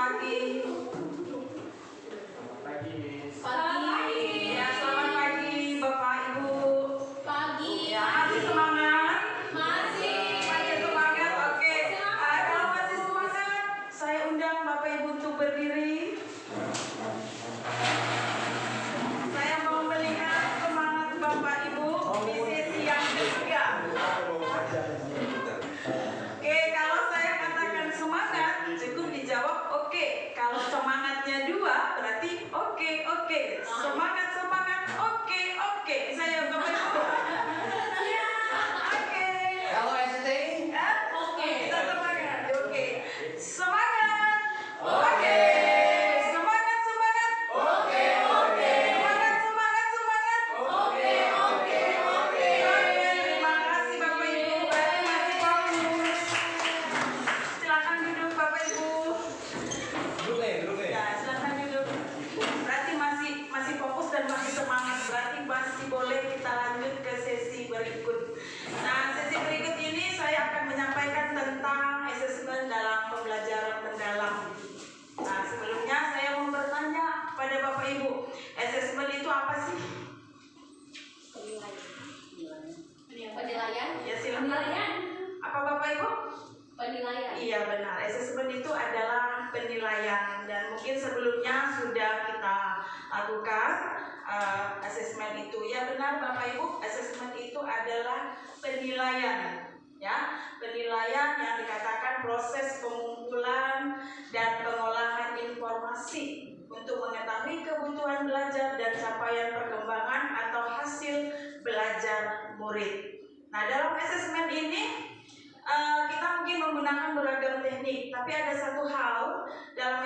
pagi. Pagi. Ya, selamat pagi Bapak Ibu. Pagi. Ya, masih semangat? Masih. Masih semangat. Oke. Kalau masih semangat, saya undang Bapak Ibu untuk berdiri. Saya mau melihat semangat Bapak Ibu di sesi yang ketiga. Oke, kalau saya katakan semangat, cukup dijawab oke. Kalau semangatnya 2, berarti oke. Semangat, oke. Saya Bapak Ibu. Oke. Kalau ST? Oke. Kita semangat. Oke. Semangat. Oke. Semangat. Oke. Semangat. Oke. Oke, terima kasih Bapak Ibu. Berarti masih fokus. Silakan duduk Bapak Ibu. Duduk Ya, silakan duduk. Berarti masih fokus dan masih semangat. Berarti masih boleh kita lanjut ke sesi berikut. Nah, sesi berikut ini saya akan menyampaikan tentang asesmen dalam pembelajaran mendalam. Nah, sebelumnya saya mau bertanya pada Bapak Ibu, asesmen itu apa sih? Penilaian. Ya, silakan. Penilaian. Apa Bapak Ibu? Penilaian. Iya benar, asesmen itu adalah penilaian dan mungkin sebelumnya sudah kita lakukan asesmen itu. Ya benar Bapak Ibu, asesmen itu adalah penilaian. Ya, penilaian yang dikatakan proses pengumpulan dan pengolahan informasi untuk mengetahui kebutuhan belajar dan capaian perkembangan atau hasil belajar murid. Nah, dalam asesmen ini kita mungkin menggunakan beragam teknik, tapi ada satu hal dalam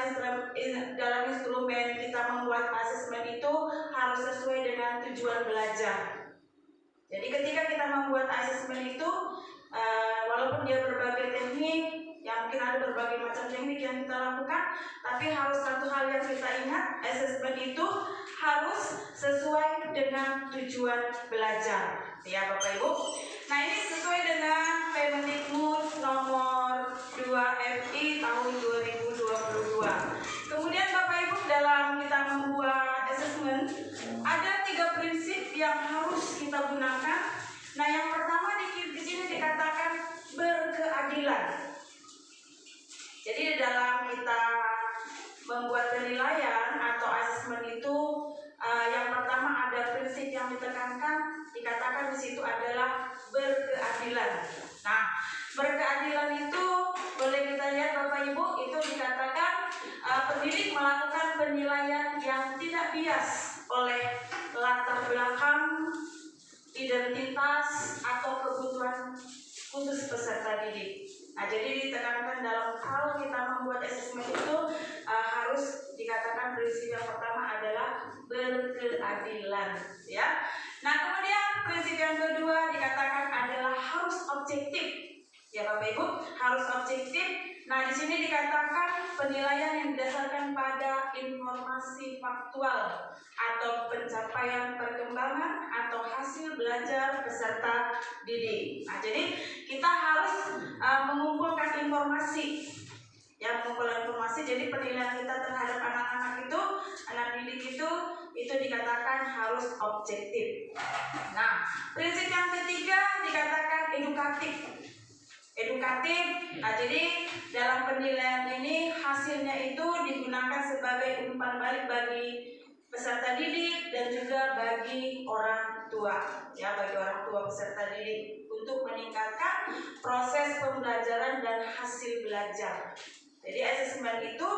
instrumen kita membuat asesmen itu harus sesuai dengan tujuan belajar. Jadi ketika kita membuat asesmen itu, walaupun dia berbagai teknik, ya mungkin ada berbagai macam teknik yang kita lakukan, tapi harus satu hal yang kita ingat, asesmen itu harus sesuai dengan tujuan belajar. Ya Bapak Ibu. Nah, ini sesuai dengan Permendikbud nomor 2 FI tahun 2022. Kemudian Bapak Ibu, dalam kita membuat asesmen ada 3 prinsip yang harus kita gunakan. Nah, yang pertama di sini dikatakan berkeadilan. Jadi di dalam kita membuat penilaian atau asesmen itu, yang pertama ada prinsip yang ditekankan, dikatakan di situ adalah berkeadilan. Nah, berkeadilan itu boleh kita lihat Bapak Ibu, itu dikatakan pendidik melakukan penilaian yang tidak bias oleh latar belakang, identitas atau kebutuhan khusus peserta didik. Nah, jadi ditekankan dalam hal kita membuat asesmen itu harus dikatakan prinsip yang pertama adalah berkeadilan, ya. Nah, kemudian prinsip yang kedua dikatakan adalah harus objektif, ya Bapak Ibu, harus objektif. Nah, di sini dikatakan penilaian yang didasarkan pada informasi faktual atau pencapaian perkembangan atau hasil belajar peserta didik. Nah, jadi kita harus mengumpulkan informasi. Ya, mengumpulkan informasi. Jadi penilaian kita terhadap anak-anak itu, anak didik itu dikatakan harus objektif. Nah, prinsip yang ketiga dikatakan edukatif. Nah, jadi dalam penilaian ini hasilnya itu digunakan sebagai umpan balik bagi peserta didik dan juga bagi orang tua, ya, bagi orang tua peserta didik untuk meningkatkan proses pembelajaran dan hasil belajar. Jadi asesmen itu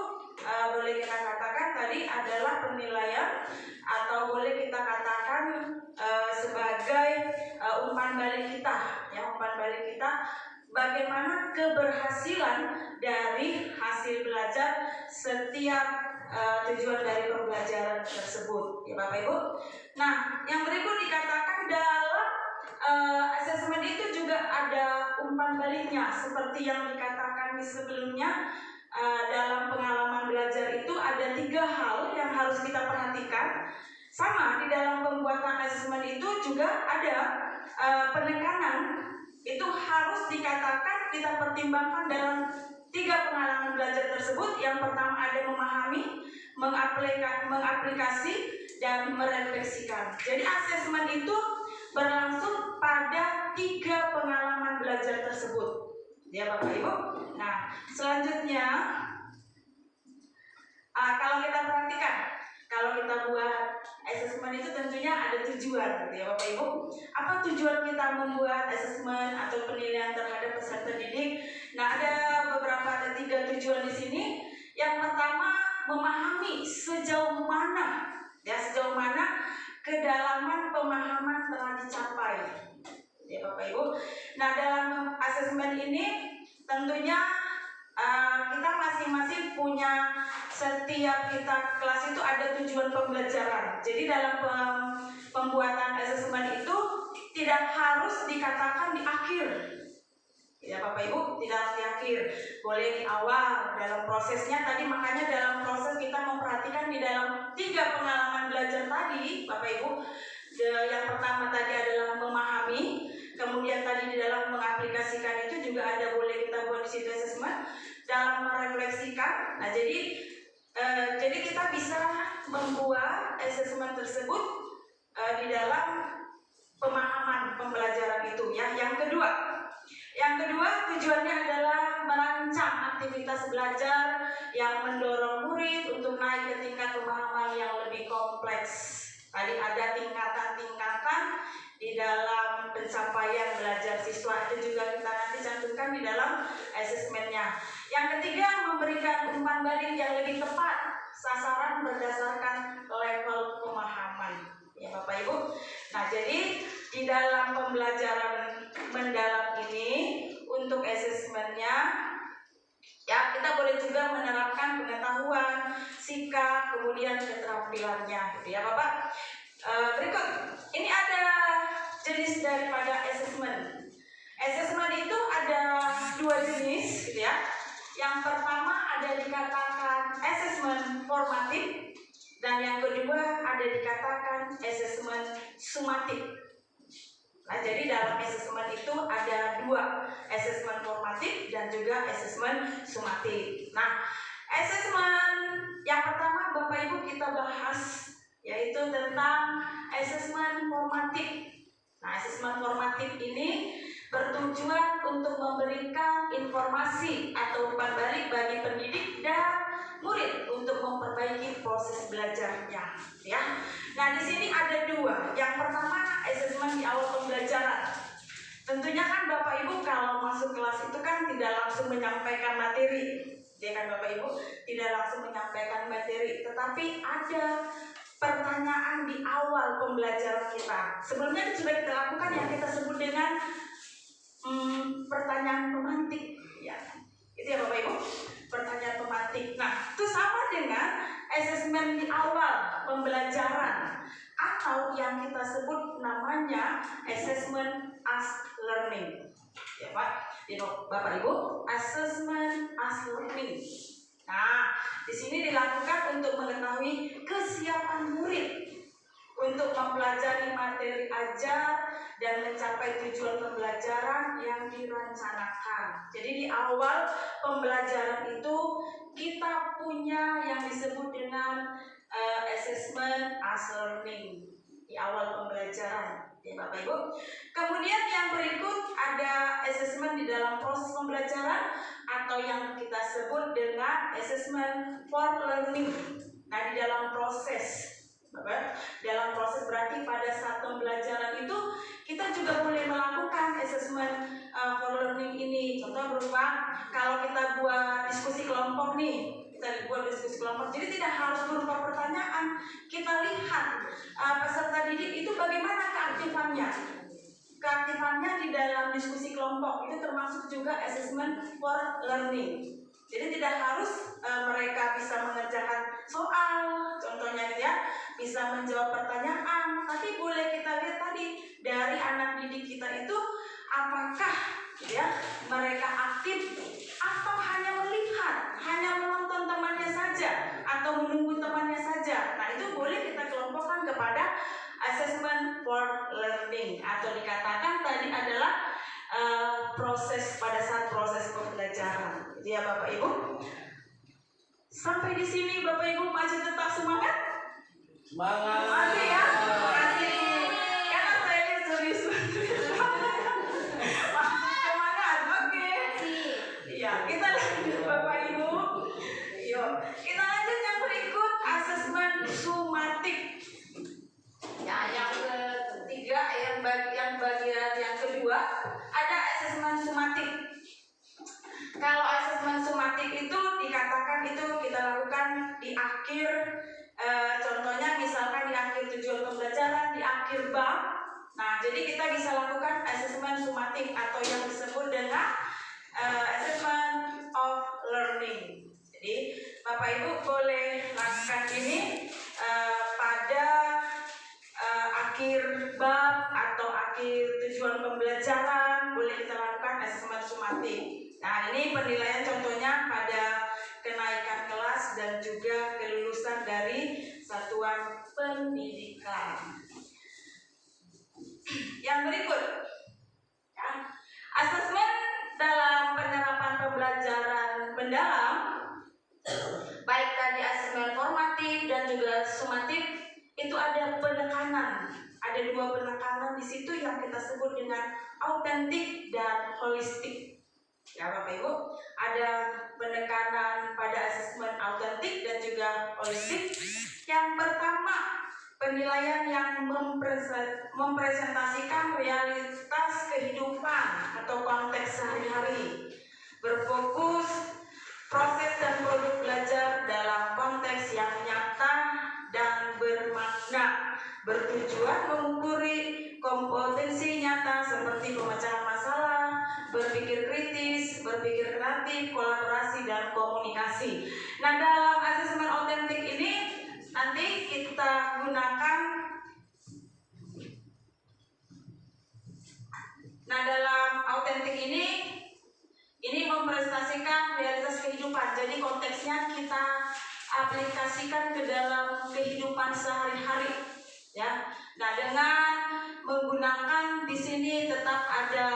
boleh kita katakan tadi adalah penilaian atau boleh kita katakan sebagai umpan balik kita, ya, umpan balik kita bagaimana keberhasilan dari hasil belajar setiap tujuan dari pembelajaran tersebut, ya Bapak Ibu. Nah, yang berikut dikatakan dalam asesmen itu juga ada umpan baliknya, seperti yang dikatakan di sebelumnya. Dalam pengalaman belajar itu ada 3 hal yang harus kita perhatikan. Sama di dalam pembuatan asesmen itu juga ada penekanan, itu harus dikatakan kita pertimbangkan dalam tiga pengalaman belajar tersebut. Yang pertama ada memahami, mengaplikasi, dan merefleksikan. Jadi asesmen itu berlangsung pada tiga pengalaman belajar tersebut, ya Bapak Ibu. Nah, selanjutnya kalau kita perhatikan, kalau kita buat asesmen itu tentunya ada tujuan, gitu ya Bapak Ibu. Apa tujuan kita membuat asesmen atau penilaian terhadap peserta didik? Nah, ada tiga tujuan di sini. Yang pertama, memahami sejauh mana kedalaman pemahaman telah dicapai, ya Bapak Ibu. Nah, dalam asesmen ini tentunya kita masing-masing punya, setiap kita kelas itu ada tujuan pembelajaran. Jadi dalam pembuatan asesmen itu tidak harus dikatakan di akhir, ya Bapak Ibu, tidak harus di akhir, boleh di awal dalam prosesnya tadi. Makanya dalam proses kita memperhatikan di dalam tiga pengalaman belajar tadi, Bapak Ibu. Yang pertama tadi adalah memahami, kemudian tadi di dalam mengaplikasikan itu juga ada, boleh kita buat di situ asesmen, dalam merefleksikan. Nah, jadi kita bisa membuat asesmen tersebut di dalam pemahaman pembelajaran itu, ya. Yang kedua tujuannya adalah merancang aktivitas belajar yang mendorong murid untuk naik ke tingkat pemahaman yang lebih kompleks. Tadi ada tingkatan-tingkatan di dalam pencapaian belajar siswa, itu juga kita nanti cantumkan di dalam asesmennya. Yang ketiga, memberikan umpan balik yang lebih tepat sasaran berdasarkan level pemahaman, ya Bapak Ibu. Nah, jadi di dalam pembelajaran mendalam ini untuk asesmennya, ya kita boleh juga menerapkan pengetahuan, sikap, kemudian keterampilannya, gitu ya Bapak. Berikut, ini ada jenis daripada asesmen. Asesmen itu ada dua jenis, gitu ya. Yang pertama ada dikatakan asesmen formatif, dan yang kedua ada dikatakan asesmen sumatif. Nah, jadi dalam asesmen itu ada dua, asesmen formatif dan juga asesmen sumatif. Nah, asesmen yang pertama Bapak Ibu kita bahas, yaitu tentang asesmen formatif. Nah, asesmen formatif ini bertujuan untuk memberikan informasi atau umpan balik bagi pendidik dan murid untuk memperbaiki proses belajarnya, ya. Nah, di sini ada dua. Yang pertama asesmen di awal pembelajaran. Tentunya kan Bapak Ibu kalau masuk kelas itu kan tidak langsung menyampaikan materi, ya kan Bapak Ibu, tidak langsung menyampaikan materi, tetapi ada pertanyaan di awal pembelajaran kita. Sebelumnya sudah kita lakukan yang kita sebut dengan pertanyaan pemantik, ya. Itu ya Bapak Ibu, pertanyaan pemantik. Nah, itu sama dengan asesmen di awal pembelajaran, atau yang kita sebut namanya asesmen as learning, ya Pak, Bapak Ibu, asesmen as learning. Nah, di sini dilakukan untuk mengetahui kesiapan murid untuk mempelajari materi ajar dan mencapai tujuan pembelajaran yang dirancanakan. Jadi di awal pembelajaran itu kita punya yang disebut dengan asesmen as learning di awal pembelajaran, ya Bapak Ibu. Kemudian yang berikut ada asesmen di dalam proses pembelajaran atau yang kita sebut dengan asesmen for learning. Nah, di dalam proses, Bapak, dalam proses berarti pada saat pembelajaran itu kita juga boleh melakukan asesmen for learning ini. Contoh berupa kalau kita buat diskusi kelompok nih, jadi tidak harus berupa pertanyaan. Kita lihat peserta didik itu bagaimana keaktifannya di dalam diskusi kelompok. Itu termasuk juga asesmen for learning. Jadi tidak harus mereka bisa mengerjakan soal, contohnya gitu ya, bisa menjawab pertanyaan, tapi boleh kita lihat tadi dari anak didik kita itu apakah ya mereka aktif atau hanya melihat, hanya menonton temannya saja atau menunggu temannya saja. Nah, itu boleh kita kelompokkan kepada assessment for learning, atau dikatakan tadi adalah pada saat proses pembelajaran. gitu ya Bapak Ibu. Sampai di sini Bapak Ibu masih tetap semangat? Semangat. Masih ya? Masih. Karena saya lihat serius. Masih semangat, oke. Iya, kita lanjut Bapak Ibu. Yuk, kita lanjut yang berikut, asesmen sumatik. Ya, yang ketiga, yang bagian yang kedua ada asesmen sumatik. Kalau asesmen sumatik itu dikatakan itu kita lakukan di akhir, contohnya misalkan di akhir tujuan pembelajaran, di akhir bab. Nah, jadi kita bisa lakukan asesmen sumatik atau yang disebut dengan assessment of learning. Jadi Bapak Ibu boleh lakukan ini pada akhir bab atau akhir tujuan pembelajaran, boleh kita lakukan asesmen sumatik. Nah, ini penilaian contohnya pada kenaikan kelas dan juga kelulusan dari satuan pendidikan. Yang berikut, ya, asesmen dalam penerapan pembelajaran mendalam, baik tadi asesmen formatif dan juga sumatif, itu ada penekanan. Ada dua penekanan di situ yang kita sebut dengan autentik dan holistik. Ya Bapak Ibu, ada penekanan pada asesmen autentik dan juga holistik. Yang pertama, penilaian yang mempresentasikan realitas kehidupan atau konteks sehari-hari, berfokus proses dan produk belajar dalam konteks yang nyata dan bermakna, bertujuan mengukur kompetensi nyata seperti pemecahan masalah, berpikir kritis, berpikir kreatif, kolaborasi, dan komunikasi. Nah, dalam asesmen autentik ini nanti kita gunakan, ini mempresentasikan realitas kehidupan. Jadi konteksnya kita aplikasikan ke dalam kehidupan sehari-hari, ya. Nah, dengan menggunakan di sini tetap ada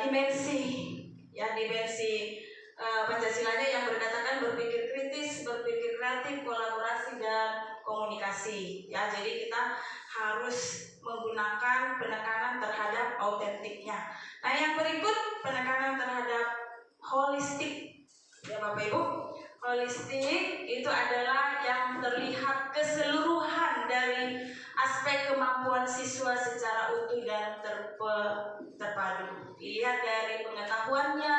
dimensi, ya, dimensi Pancasilanya yang berkatakan berpikir kritis, berpikir kreatif, kolaborasi, dan komunikasi, ya. Jadi kita harus menggunakan penekanan terhadap autentiknya. Nah, yang berikut penekanan terhadap holistik, ya Bapak Ibu. Holistik itu adalah yang terlihat keseluruhan dari aspek kemampuan siswa secara utuh dan terpadu. Dilihat dari pengetahuannya,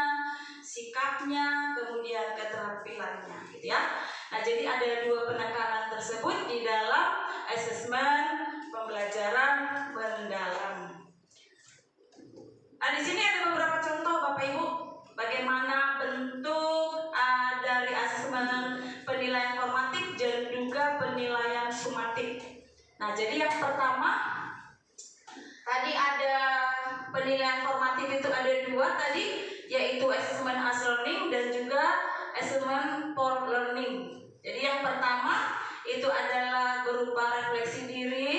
sikapnya, kemudian keterampilannya, gitu ya. Nah, jadi ada dua penekanan tersebut di dalam asesmen pembelajaran mendalam. Nah, di sini ada beberapa contoh Bapak Ibu, bagaimana bentuk dari asesmen penilaian formatif dan juga penilaian sumatif. Nah, jadi yang pertama tadi ada penilaian formatif itu ada dua tadi, yaitu assessment as learning dan juga assessment for learning. Jadi yang pertama itu adalah berupa refleksi diri,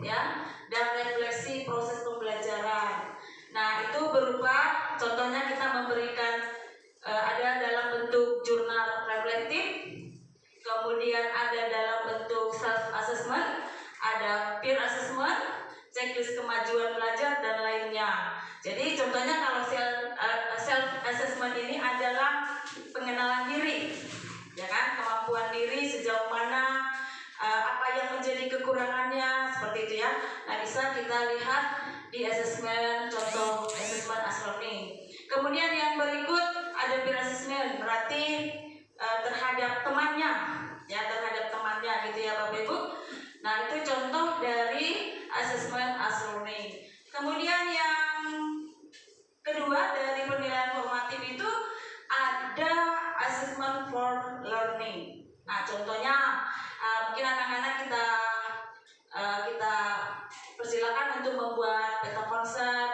ya, dan refleksi proses pembelajaran. Nah, itu berupa contohnya kita memberikan ada dalam bentuk jurnal reflektif, kemudian ada dalam bentuk self assessment, ada peer assessment, checklist kemajuan belajar, dan lainnya. Jadi contohnya kalau self assessment ini adalah pengenalan diri, ya kan, kemampuan diri sejauh mana, apa yang menjadi kekurangannya, seperti itu ya. Nah, bisa kita lihat di asesmen contoh assessment as learning. Kemudian yang berikut ada peer assessment, berarti terhadap temannya, ya, terhadap temannya, gitu ya Bapak Ibu. Nah, itu contoh dari assessment as learning. Kemudian yang kedua dari penilaian formatif itu ada assessment for learning. Nah, contohnya mungkin anak-anak kita persilakan untuk membuat peta konsep,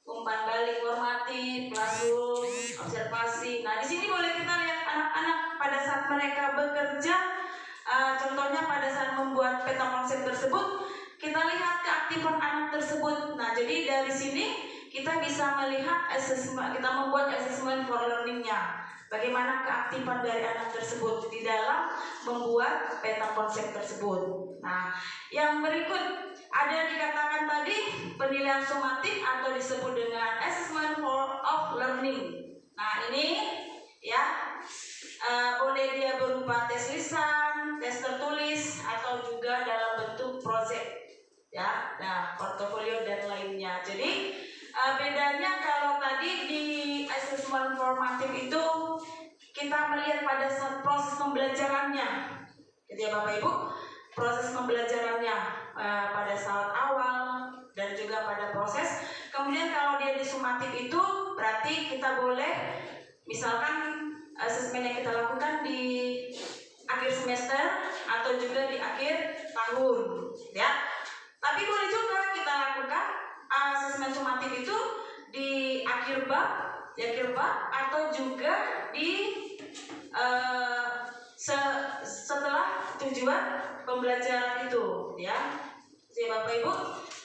umpan balik formatif, classroom, observasi. Nah, di sini boleh kita lihat anak-anak pada saat mereka bekerja, contohnya pada saat membuat peta konsep tersebut, kita lihat keaktifan anak tersebut. Nah, jadi dari sini kita bisa melihat assessment, kita membuat assessment for learning-nya. Bagaimana keaktifan dari anak tersebut di dalam membuat peta konsep tersebut. Nah, yang berikut ada dikatakan tadi penilaian sumatif atau disebut dengan assessment of learning. Nah, ini ya boleh dia berupa tes lisan, tes tertulis, atau juga dalam bentuk project, ya, nah portofolio dan lainnya. Jadi bedanya kalau tadi di assessment formatif itu kita melihat pada saat proses pembelajarannya, gitu ya Bapak Ibu, proses pembelajarannya pada saat awal dan juga pada proses. Kemudian kalau dia di sumatif itu berarti kita boleh misalkan asesmen yang kita lakukan di akhir semester atau juga di akhir tahun, ya. Tapi boleh juga kita lakukan asesmen sumatif itu di akhir bab, atau juga di setelah tujuan pembelajaran itu, ya. Jadi Bapak Ibu,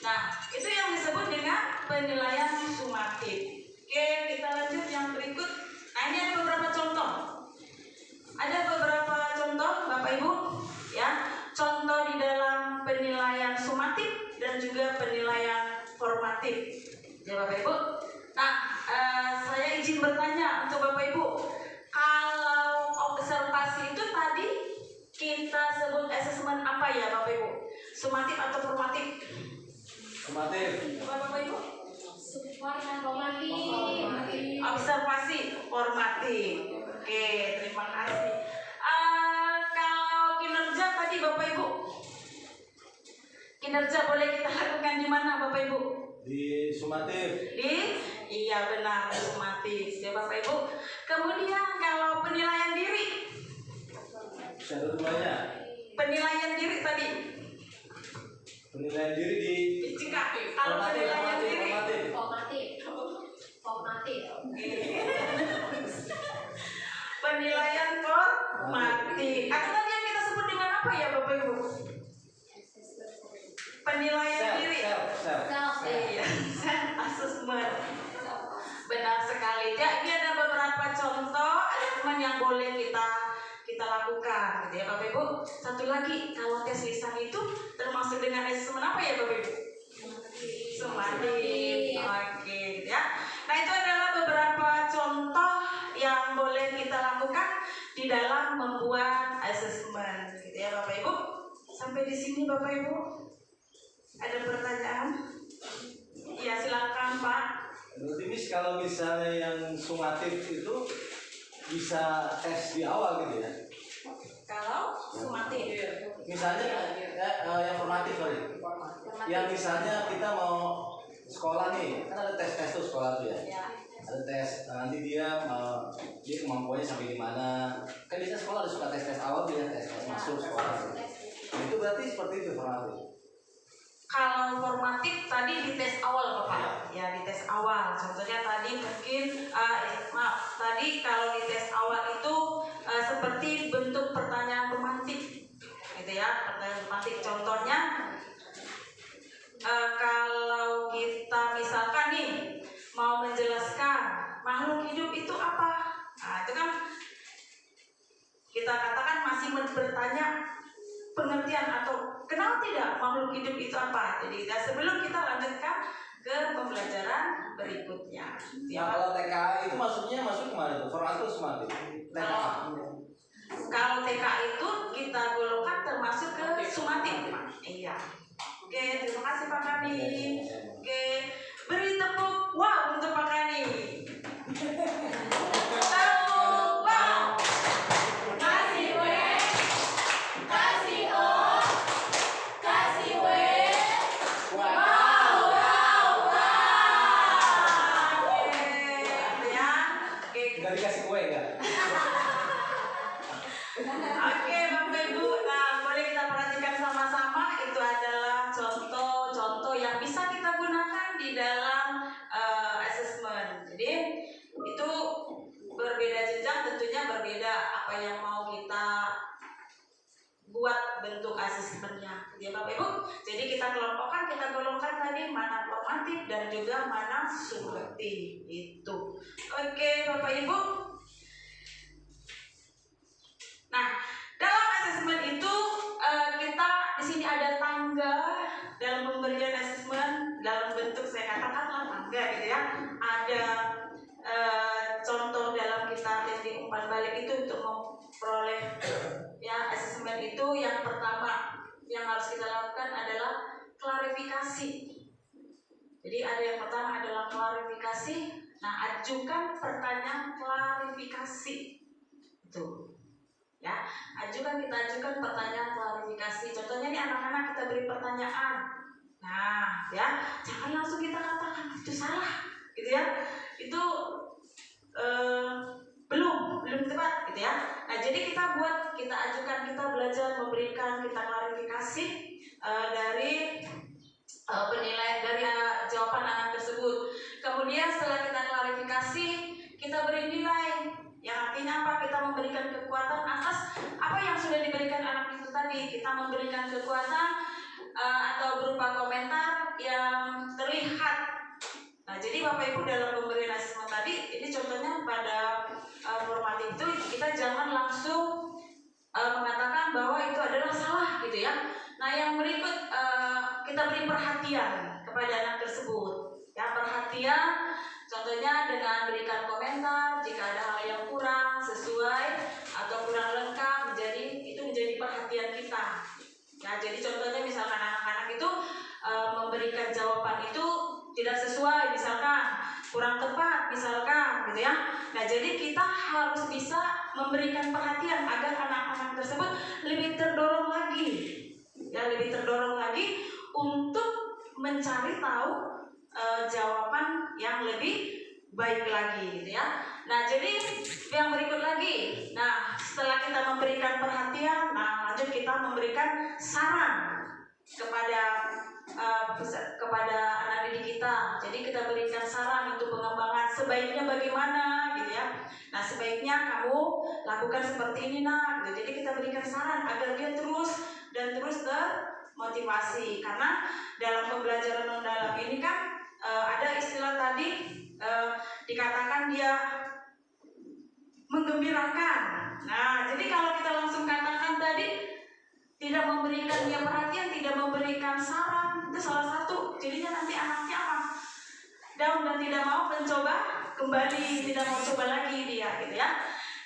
nah itu yang disebut dengan penilaian sumatif. Oke, kita lanjut yang berikut. Nah, ini ada beberapa contoh. Ada beberapa contoh Bapak Ibu, ya. Contoh di dalam penilaian sumatif dan juga penilaian formatif, ya Bapak Ibu. Nah, saya izin bertanya untuk Bapak Ibu, kalau observasi itu tadi kita sebut asesmen apa ya Bapak Ibu? Sumatif atau formatif? Sumatif. Apa Bapak Ibu? Formatif. Observasi formatif. Oke, terima kasih. Kalau kinerja tadi Bapak Ibu, kinerja boleh kita lakukan di mana Bapak Ibu? Di sumatif. Iya benar, sumatif ya Bapak Ibu. Kemudian kalau penilaian diri, Bisa dua-duanya. penilaian diri tadi, Penilaian diri di jika kalau penilaian diri, Formatif. penilaian formatif. Atau tadi yang kita sebut dengan apa ya Bapak Ibu? Penilaian diri. Iya, self assessment. Benar sekali. Jadi ada beberapa contoh assessment yang boleh kita lakukan, gitu ya Bapak Ibu. Satu lagi, kalau tes lisan itu termasuk dengan assessment apa ya Bapak Ibu? Sumatif. Oke, ya. Nah, itu adalah beberapa contoh yang boleh kita lakukan di dalam membuat assessment, gitu ya Bapak Ibu. Sampai di sini Bapak Ibu. Ada pertanyaan? Ya, silakan Pak. Berarti Miss, kalau misalnya yang sumatif itu bisa tes di awal gitu ya? Kalau sumatif, Misalnya yang formatif sorry. Yang misalnya kita mau sekolah nih, kan ada tes tuh sekolah tuh ya. ya. Ada tes, nanti dia kemampuannya sampai di mana. Kan biasanya sekolah ada suka tes awal dia tes masuk sekolah. Nah, itu berarti seperti itu formatif. Kalau formatif tadi di tes awal Bapak, ya di tes awal. Contohnya tadi mungkin, tadi kalau di tes awal itu seperti bentuk pertanyaan pemantik, gitu ya, pertanyaan pemantik. Contohnya, kalau kita misalkan nih mau menjelaskan makhluk hidup itu apa, nah itu kan kita katakan masih bertanya pengertian atau kenal tidak makhluk hidup itu apa. Jadi sebelum kita lanjutkan ke pembelajaran berikutnya. Nah, kalau TKA itu maksudnya masuk kemana tuh? Formatif atau sumatif? TKA. Kalau TK itu kita golongkan termasuk ke sumatif. Iya. Oke, terima kasih Pak Kani. Oke, beri tepuk wow untuk Pak Kani. Tepuk wow. Kasih W, kasih O, kasih W. Wow. Oke, ya. Oke. Enggak dikasih kue enggak? Oke, Itu. Oke, Bapak Ibu. Nah, dalam asesmen itu kita di sini ada tangga dalam pemberian asesmen dalam bentuk saya katakanlah tangga gitu ya. Ada contoh dalam kita teknik umpan balik itu untuk memperoleh ya asesmen itu yang pertama yang harus kita lakukan adalah klarifikasi. Jadi ada yang pertama adalah klarifikasi. Nah, ajukan pertanyaan klarifikasi. Itu. Ya, kita ajukan pertanyaan klarifikasi. Contohnya nih anak-anak kita beri pertanyaan. Nah, ya, jangan langsung kita katakan itu salah, gitu ya. Itu belum tepat, gitu ya. Nah, jadi kita ajukan, kita belajar memberikan, kita klarifikasi dari penilaian dari jawaban anak tersebut. Kemudian setelah kita klarifikasi, kita beri nilai. Yang artinya apa? Kita memberikan kekuatan atas apa yang sudah diberikan anak itu tadi. Kita memberikan kekuatan atau berupa komentar yang terlihat. Nah, jadi Bapak Ibu dalam pemberian asesmen tadi, ini contohnya pada formatif itu kita jangan langsung mengatakan bahwa itu adalah salah gitu ya. Nah, yang berikut kita beri perhatian kepada anak tersebut. Ya, perhatian contohnya dengan berikan komentar jika ada hal yang kurang sesuai atau kurang lengkap, itu menjadi perhatian kita. Ya, jadi contohnya misalkan anak-anak itu memberikan jawaban itu tidak sesuai, misalkan kurang tepat, misalkan gitu ya. Nah, jadi kita harus bisa memberikan perhatian agar anak-anak tersebut lebih terdorong lagi, ya lebih terdorong lagi untuk mencari tahu jawaban yang lebih baik lagi, gitu ya. Nah, jadi yang berikut lagi. Nah, setelah kita memberikan perhatian, nah lanjut kita memberikan saran kepada anak didik kita. Jadi kita berikan saran untuk pengembangan sebaiknya bagaimana, gitu ya. Nah, sebaiknya kamu lakukan seperti ini, nak. Gitu. Jadi kita berikan saran agar dia terus termotivasi. Karena dalam pembelajaran mendalam ini kan ada istilah tadi dikatakan dia menggembirakan. Nah, jadi kalau kita langsung katakan tadi tidak memberikan dia perhatian, tidak memberikan saran, itu salah satu. Jadinya nanti anaknya apa? Down dan tidak mau mencoba kembali, tidak mau coba lagi dia, gitu ya.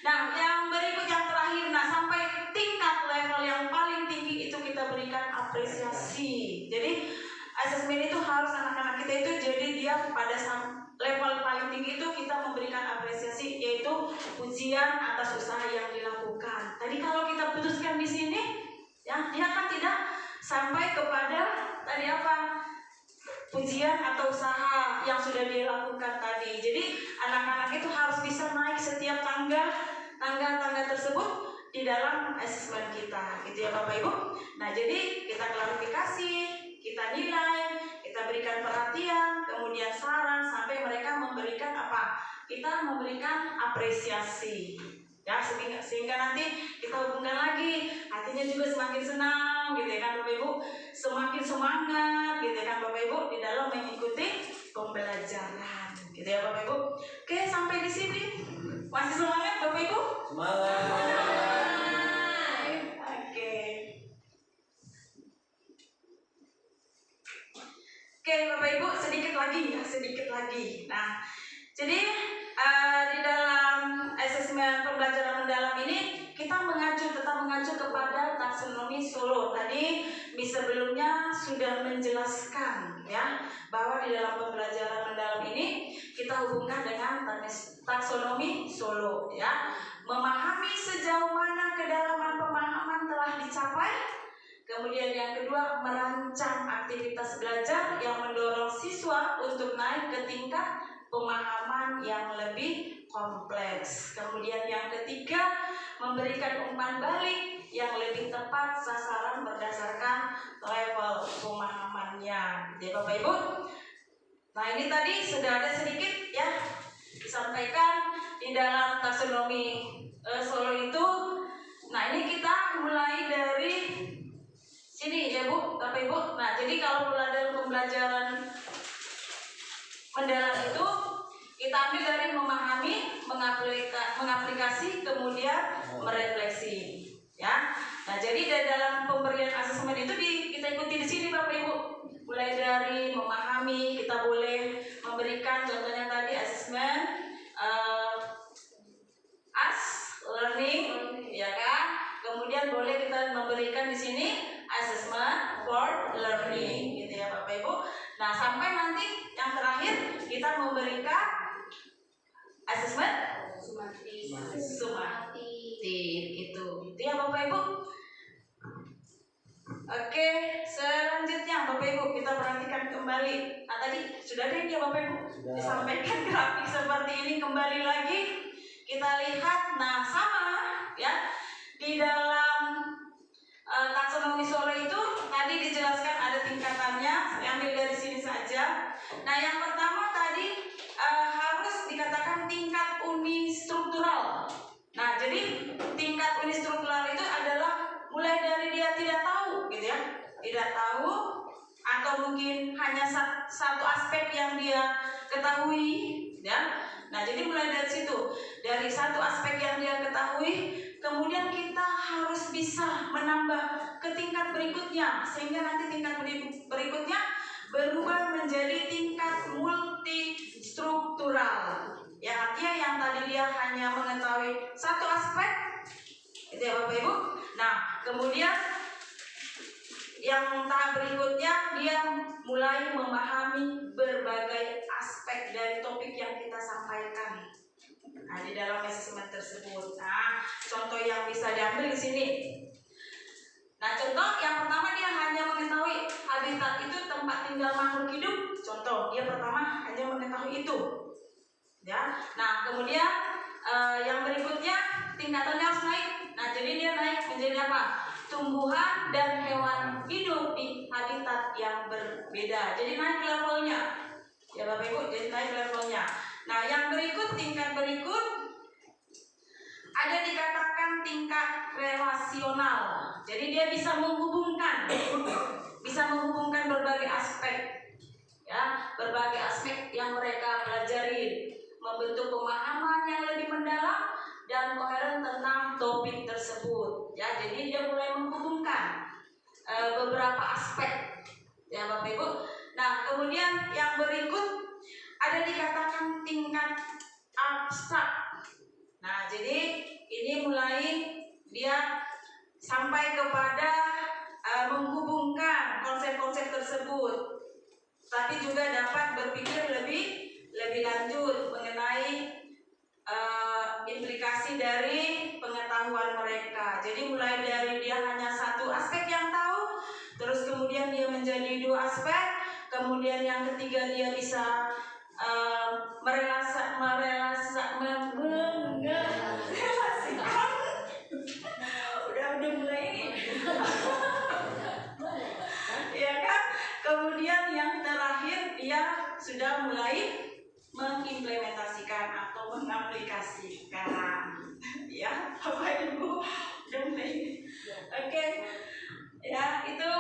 Nah, yang berikut yang terakhir, nah sampai tingkat level yang paling tinggi itu kita berikan apresiasi. Jadi asesmen itu harus anak-anak kita itu jadi dia pada level paling tinggi itu kita memberikan apresiasi, yaitu pujian atas usaha yang dilakukan. Tadi kalau kita putuskan di sini, ya dia kan tidak sampai kepada tadi apa? Pujian atau usaha yang sudah dia lakukan tadi. Jadi anak-anak itu harus bisa naik setiap tangga tersebut di dalam asesmen kita, gitu ya Bapak Ibu. Nah, jadi kita klarifikasi, kita nilai, kita berikan perhatian, kemudian saran sampai mereka memberikan apa? Kita memberikan apresiasi. Ya, sehingga nanti kita hubungkan lagi, hatinya juga semakin senang, gitu ya kan Bapak Ibu, semakin semangat, gitu ya kan Bapak Ibu di dalam mengikuti pembelajaran, gitu ya Bapak Ibu. Oke, sampai di sini masih semangat Bapak Ibu? Semangat. Oke Bapak Ibu, sedikit lagi. Nah, jadi di dalam asesmen pembelajaran mendalam ini kita tetap mengacu kepada taksonomi Solo. Tadi sebelumnya sudah menjelaskan ya bahwa di dalam pembelajaran mendalam ini kita hubungkan dengan taksonomi Solo ya. Memahami sejauh mana kedalaman pemahaman telah dicapai. Kemudian yang kedua, merancang aktivitas belajar yang mendorong siswa untuk naik ke tingkat pemahaman yang lebih kompleks. Kemudian yang ketiga, memberikan umpan balik yang lebih tepat sasaran berdasarkan level pemahamannya. Ya Bapak Ibu. Nah, ini tadi sudah ada sedikit ya disampaikan di dalam taksonomi Solo itu. Nah, ini kita mulai dari sini ya Bu, Bapak Ibu. Nah, jadi kalau dalam pembelajaran mendalam memverifikasi, kemudian merefleksi. Ya. Nah, jadi dalam pemberian asesmen itu kita ikuti di sini Bapak Ibu. Mulai dari memahami, kita boleh memberikan contohnya tadi asesmen as learning, ya kan? Kemudian boleh kita memberikan di sini asesmen for learning, gitu ya Bapak Ibu. Nah, sampai nanti yang terakhir kita memberikan asesmen sumatif itu ya Bapak Ibu. Oke, selanjutnya Bapak Ibu kita perhatikan kembali. Nah, tadi sudah ada ya Bapak Ibu disampaikan grafik seperti ini, kembali lagi kita lihat. Nah, sama ya di dalam taksonomi Solo itu tadi dijelaskan ada tingkatannya. Saya ambil dari sini saja. Nah, yang pertama tadi harus dikatakan tingkat unistruktural. Nah, jadi tingkat unistruktural itu adalah mulai dari dia tidak tahu, gitu ya, tidak tahu, atau mungkin hanya satu aspek yang dia ketahui, ya. Nah, jadi mulai dari situ, dari satu aspek yang dia ketahui, kemudian kita harus bisa menambah ke tingkat berikutnya, sehingga nanti tingkat berikutnya berubah menjadi tingkat multistruktural. Ya, artinya yang tadi dia hanya mengetahui satu aspek, itu ya Bapak Ibu. Nah, kemudian yang tahap berikutnya dia mulai memahami berbagai aspek dari topik yang kita sampaikan. Nah, di dalam asesmen tersebut. Nah, contoh yang bisa diambil di sini. Nah, contoh yang pertama dia hanya mengetahui habitat itu tempat tinggal makhluk hidup. Contoh, dia pertama hanya mengetahui itu. Ya. Nah, kemudian yang berikutnya tingkatannya harus naik. Nah, jadi dia naik menjadi apa? Tumbuhan dan hewan hidup di habitat yang berbeda. Jadi naik levelnya. Ya Bapak Ibu, jadi naik levelnya. Nah, yang berikut, tingkat berikut ada dikatakan tingkat relasional. Jadi dia bisa menghubungkan berbagai aspek, ya, berbagai aspek yang mereka pelajari, membentuk pemahaman yang lebih mendalam dan koheren tentang topik tersebut. Ya, jadi dia mulai menghubungkan beberapa aspek, ya Bapak Ibu. Nah, kemudian yang berikut ada dikatakan tingkat abstrak. Nah, jadi ini mulai dia sampai kepada menghubungkan konsep-konsep tersebut, tapi juga dapat berpikir lebih lanjut mengenai implikasi dari pengetahuan mereka. Jadi mulai dari dia hanya satu aspek yang tahu, terus kemudian dia menjadi dua aspek, kemudian yang ketiga dia bisa udah mulai ya kan. Kemudian yang terakhir dia sudah mulai mengimplementasikan atau mengaplikasikan. Ya Bapak Ibu udah mulai. Oke. Ya, itu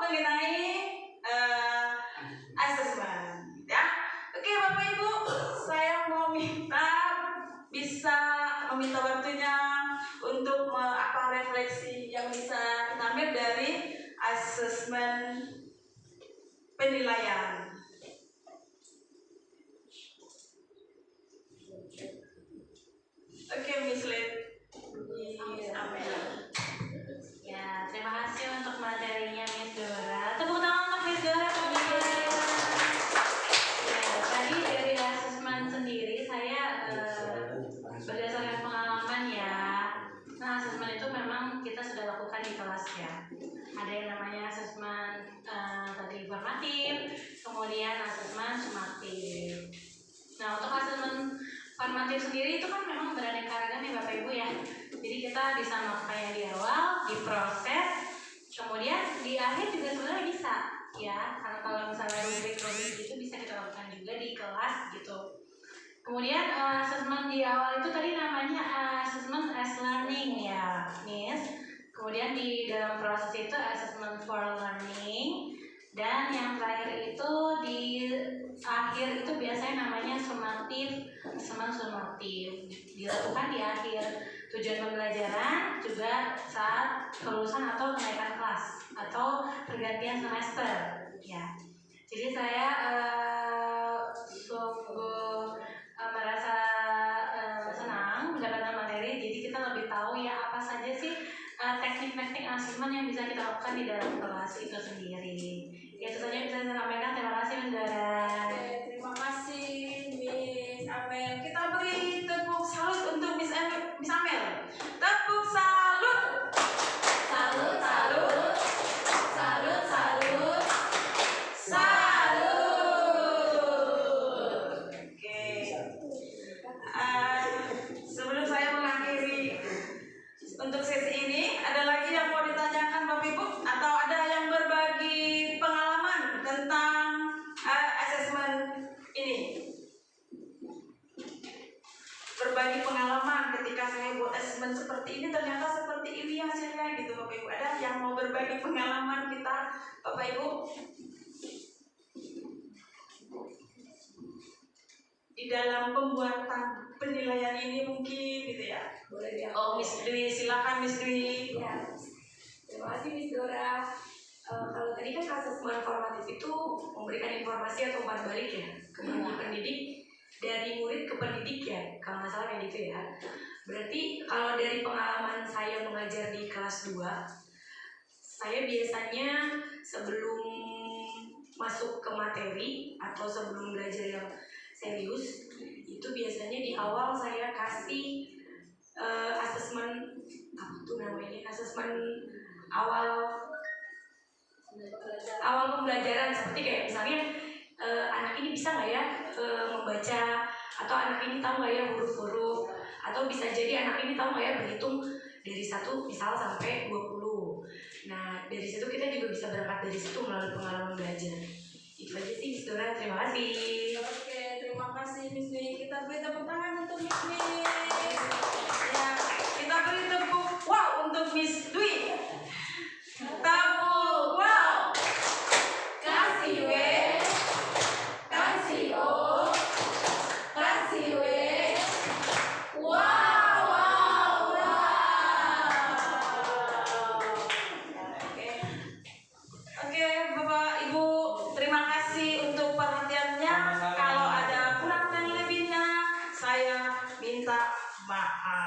mengenai asesmen, ya. Oke Bapak Ibu, saya mau bisa meminta waktunya untuk refleksi yang bisa kita ambil dari asesmen penilaian. Oke, Miss Lid. Amin. Ya, terima kasih untuk materinya Miss Dora. Tepuk tangan untuk Miss Dora. Ya, tadi dari asesmen sendiri saya berdasarkan pengalaman ya. Nah, asesmen itu memang kita sudah lakukan di kelas ya. Ada yang namanya asesmen tadi formatif, kemudian asesmen sumatif. Nah, untuk asesmen formatif sendiri itu kan memang beraneka ragam ya Bapak Ibu ya. Jadi kita bisa melakukannya di awal, di proses, kemudian di akhir juga sebenarnya bisa ya. Karena kalau misalnya rubrik itu bisa kita lakukan juga di kelas gitu. Kemudian asesmen di awal itu tadi namanya asesmen as learning ya, Miss. Kemudian di dalam proses itu asesmen for learning. Dan yang terakhir itu di akhir itu biasanya namanya sumatif, dilakukan di akhir tujuan pembelajaran, juga saat kelulusan atau kenaikan kelas atau pergantian semester ya. Jadi saya sungguh merasa senang mendapatkan materi. Jadi kita lebih tahu ya apa saja sih teknik-teknik asesmen yang bisa kita lakukan di dalam kelas itu sendiri. Ya, itu saja yang bisa saya sampaikan. Terima kasih, Miss Dara. Oke, terima kasih Miss Amel. Kita beri tepuk salut untuk Miss Amel. Tepuk salut. Salut, salut. Salut, salut. Salut. Oke. Sebelum saya mengakhiri untuk sesi ini, ada lagi yang mau ditanyakan Bapak Ibu atau ada yang berbagi pengalaman tentang asesmen ini? Berbagi pengalaman ketika saya buat asesmen seperti ini, ternyata seperti ini hasilnya gitu Bapak Ibu. Ada yang mau berbagi pengalaman kita Bapak Ibu? Di dalam pembuatan penilaian ini mungkin gitu ya. Boleh ya. Oh, Miss Dwi, silakan Miss Dwi. Ya. Terima kasih Miss Dora. Kalau tadi kan asesmen formatif itu memberikan informasi atau umpan balik ya ke pendidik dari murid ke pendidik ya, kalau nggak salah kayak gitu ya. Berarti kalau dari pengalaman saya mengajar di kelas 2, saya biasanya sebelum masuk ke materi atau sebelum belajar yang serius itu biasanya di awal saya kasih asesmen apa tuh namanya, asesmen awal pembelajaran, seperti kayak misalnya anak ini bisa nggak ya membaca, atau anak ini tahu nggak ya huruf-huruf, atau bisa jadi anak ini tahu nggak ya berhitung dari 1 misal sampai 20. Nah dari situ kita juga bisa berangkat dari situ melalui pengalaman belajar. Itu aja sih Miss Dora, terima kasih. Oke, terima kasih Miss Dwi. Kita beri tepuk tangan untuk Miss Dwi. Ya, kita beri tepuk wow untuk Miss Dwi. Tepuk wow. Kasih W, kasih O, kasih W. Wow, wow, wow. Oke, Bapak Ibu, terima kasih untuk perhatiannya. Kalau ada kurang dan lebihnya, saya minta maaf.